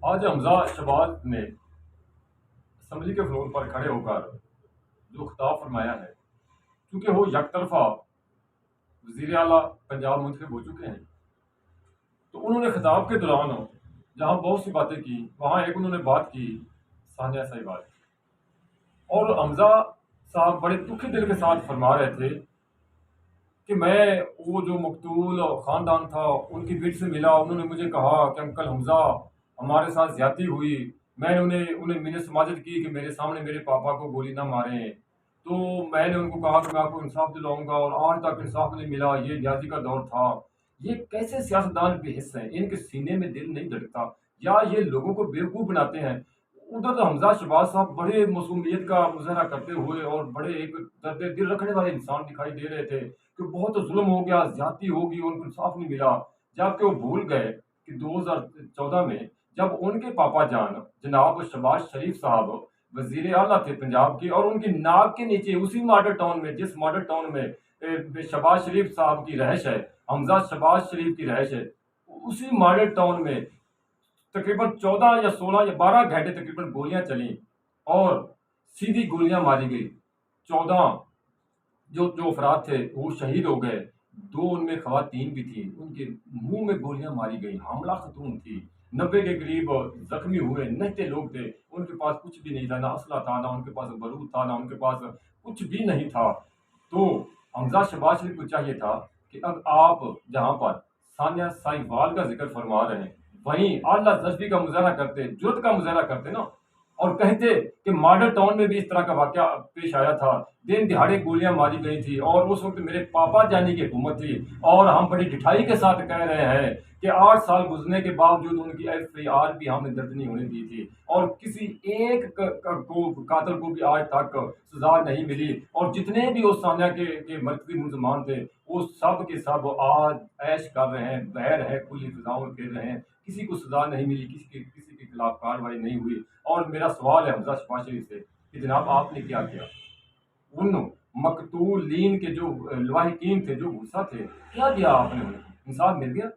آج حمزہ شہباز نے اسمبلی کے فلور پر کھڑے ہو کر جو خطاب فرمایا ہے، چونکہ وہ یک طرفہ وزیر اعلیٰ پنجاب منتخب ہو چکے ہیں، تو انہوں نے خطاب کے دوران جہاں بہت سی باتیں کی، وہاں ایک انہوں نے بات کی ثانیہ صاحبال کی، اور حمزہ صاحب بڑے دکھی دل کے ساتھ فرما رہے تھے کہ میں وہ جو مقتول خاندان تھا ان کی بیٹی سے ملا، انہوں نے مجھے کہا کہ انکل حمزہ ہمارے ساتھ زیادتی ہوئی، میں نے انہیں منت سماجت کی کہ میرے سامنے میرے پاپا کو گولی نہ ماریں، تو میں نے ان کو کہا کہ میں آپ کو انصاف دلاؤں گا، اور آج تک انصاف نہیں ملا، یہ ریاضی کا دور تھا۔ یہ کیسے سیاستدان بے حس ہیں، ان کے سینے میں دل نہیں دھڑکتا، یا یہ لوگوں کو بیوقوف بناتے ہیں؟ ادھر تو حمزہ شہباز صاحب بڑے معصومیت کا مظاہرہ کرتے ہوئے اور بڑے ایک درد دل رکھنے والے انسان دکھائی دے رہے تھے کہ بہت ظلم ہو گیا، زیادتی ہوگی، ان کو انصاف نہیں ملا، جبکہ وہ بھول گئے کہ 2014 میں جب ان کے پاپا جان جناب شہباز شریف صاحب وزیر اعلیٰ تھے پنجاب کے، اور ان کی ناک کے نیچے اسی ماڈل ٹاؤن میں، جس ماڈل ٹاؤن میں شہباز شریف صاحب کی رہائش ہے، حمزہ شہباز شریف کی رہائش ہے، اسی ماڈل ٹاؤن میں تقریباً 14 یا 16 یا 12 گھنٹے تقریباً گولیاں چلیں اور سیدھی گولیاں ماری گئی۔ 14 جو افراد تھے وہ شہید ہو گئے، 2 ان میں خواتین بھی تھیں، ان کے منہ میں گولیاں ماری گئی، حاملہ خاتون تھی، 90 کے قریب زخمی ہوئے، نہتے لوگ تھے، ان کے پاس کچھ بھی نہیں تھا، نہ اسلحہ تھا، نہ ان کے پاس بارود تھا، نہ ان کے پاس کچھ بھی نہیں تھا۔ تو حمزہ شہباز شریف کو چاہیے تھا کہ اب آپ جہاں پر ثانیہ صاحبال کا ذکر فرما رہے ہیں، وہیں اعلیٰ جذبی کا مظاہرہ کرتے، جرت کا مظاہرہ کرتے نا، اور کہتے کہ ماڈل ٹاؤن میں بھی اس طرح کا واقعہ پیش آیا تھا، دن دہاڑے گولیاں ماری گئی تھی، اور اس وقت میرے پاپا جانی کی حکومت تھی، اور ہم بڑی ڈٹھائی کے ساتھ کہہ رہے ہیں کہ 8 سال گزرنے کے باوجود ان کی FIR بھی ہم نے درج نہیں ہونے دی تھی، اور کسی ایک قاتل کو بھی آج تک سزا نہیں ملی، اور جتنے بھی اس ثانیہ کے مرکزی ملزمان تھے وہ سب کے سب آج عیش کر رہے ہیں، بہر ہے، کھلی فضاؤں میں پھر رہے ہیں، کسی کو سزا نہیں ملی، کسی کے خلاف کارروائی نہیں ہوئی۔ اور میرا سوال ہے حمزہ شہباز شریف سے کہ جناب آپ نے کیا کیا؟ ان مقتولین کے جو لواحقین تھے، جو غصہ تھے، کیا دیا آپ نے انہیں؟ انصاف مل گیا؟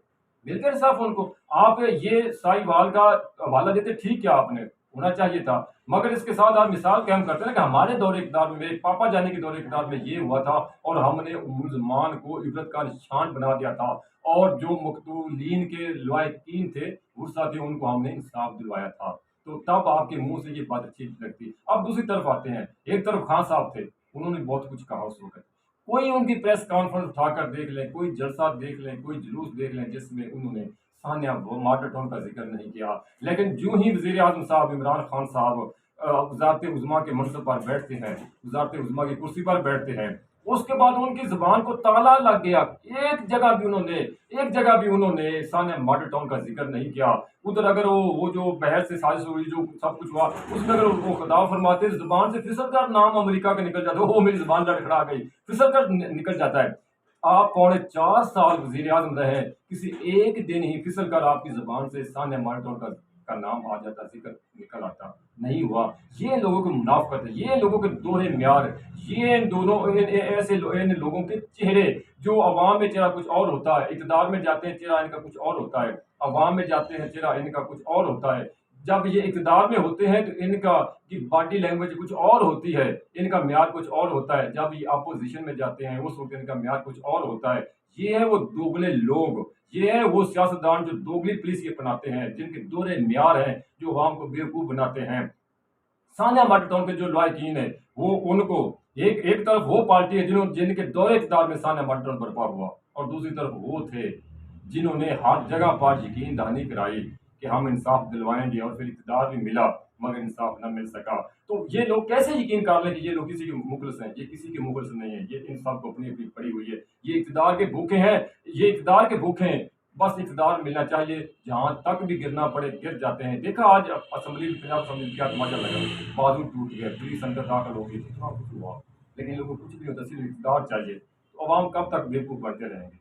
مل گیا انصاف ان کو؟ آپ یہ سائی وال کا حوالہ دیتے، ٹھیک کیا آپ نے ہونا چاہیے تھا، مگر اس کے ساتھ آپ مثال قائم کرتے ہیں کہ ہمارے دور اقتدار میں، میرے پاپا جانے کے دور اقتدار میں یہ ہوا تھا، اور ہم نے ملزمان کو عبرت کا نشان بنا دیا تھا، اور جو مقتولین کے لواحقین تھے، غصہ تھے، ان کو ہم نے انصاف دلوایا تھا۔ تو تب آپ کے منہ سے یہ بات اچھی لگتی۔ اب دوسری طرف آتے ہیں، ایک طرف خان صاحب تھے، انہوں نے بہت کچھ کہا اس وقت، کوئی ان کی پریس کانفرنس اٹھا کر دیکھ لیں، کوئی جلسہ دیکھ لیں، کوئی جلوس دیکھ لیں جس میں انہوں نے ثانیہ ماڈل ٹاؤن کا ذکر نہیں کیا، لیکن جو ہی وزیر اعظم صاحب عمران خان صاحب وزارت عظمیٰ کے منصب پر بیٹھتے ہیں، وزارت عظمیٰ کی کرسی پر بیٹھتے ہیں، اس کے بعد ان کی زبان کو تالا لگ گیا، ایک جگہ بھی انہوں نے ثانیہ ماڈل ٹاؤن کا ذکر نہیں کیا۔ ادھر اگر وہ جو بحث سے سازش ہوئی، جو سب کچھ ہوا، اس میں اگر وہ خطاب فرماتے، زبان سے پھسل کر نام امریکہ کا نکل جاتا، وہ میری زبان لڑکھڑا گئی، پھسل کر نکل جاتا ہے۔ آپ 4.5 سال وزیر اعظم رہے، کسی ایک دن ہی پھسل کر آپ کی زبان سے ثانیہ ماڈل ٹاؤن کا نام آ جاتا، ذکر نکل آتا، نہیں ہوا۔ یہ لوگوں کی منافقت ہے، یہ لوگوں کے دوہرے معیار، یہ ایسے ان لوگوں کے چہرے جو عوام میں چہرہ کچھ اور ہوتا ہے، اقتدار میں جاتے ہیں چہرہ ان کا کچھ اور ہوتا ہے، عوام میں جاتے ہیں چہرہ ان کا کچھ اور ہوتا ہے، جب یہ اقتدار میں ہوتے ہیں تو ان کا کی باڈی لینگویج کچھ اور ہوتی ہے، ان کا معیار کچھ اور ہوتا ہے، جب یہ اپوزیشن میں جاتے ہیں اس وقت ان کا معیار کچھ اور ہوتا ہے۔ یہ ہے وہ دوگلے لوگ، یہ ہے وہ سیاستدان جو دوگلی پالیسی اپناتے ہیں، جن کے دورے معیار ہیں، جو عوام کو بیوقوف بناتے ہیں۔ ثانیہ ماڈل ٹاؤن کے جو لواحقین ہیں، وہ ان کو ایک طرف وہ پارٹی ہے جن کے دور اقتدار میں ثانیہ ماڈل ٹاؤن برپا ہوا، اور دوسری طرف وہ تھے جنہوں نے ہر جگہ پر یقین دہانی کرائی کہ ہم انصاف دلوائیں گے، اور پھر اقتدار بھی ملا مگر انصاف نہ مل سکا۔ تو یہ لوگ کیسے یقین کر لیں کہ یہ لوگ کسی کے مخلص ہیں؟ یہ کسی کے مخلص نہیں ہیں، یہ ان سب کو اپنی اپنی پڑی ہوئی ہے، یہ اقتدار کے بھوکے ہیں، یہ اقتدار کے بھوکے ہیں، بس اقتدار ملنا چاہیے، جہاں تک بھی گرنا پڑے گر جاتے ہیں۔ دیکھا آج اسمبلی، پنجاب اسمبلی کیا تماشا لگا، بازو ٹوٹ گیا، پولیس اندر داخل ہو گئی، اتنا کچھ ہوا، لیکن لوگوں کو کچھ نہیں ہوتا، صرف اقتدار چاہیے۔ تو عوام کب تک بیوقوف بنتے رہیں گے؟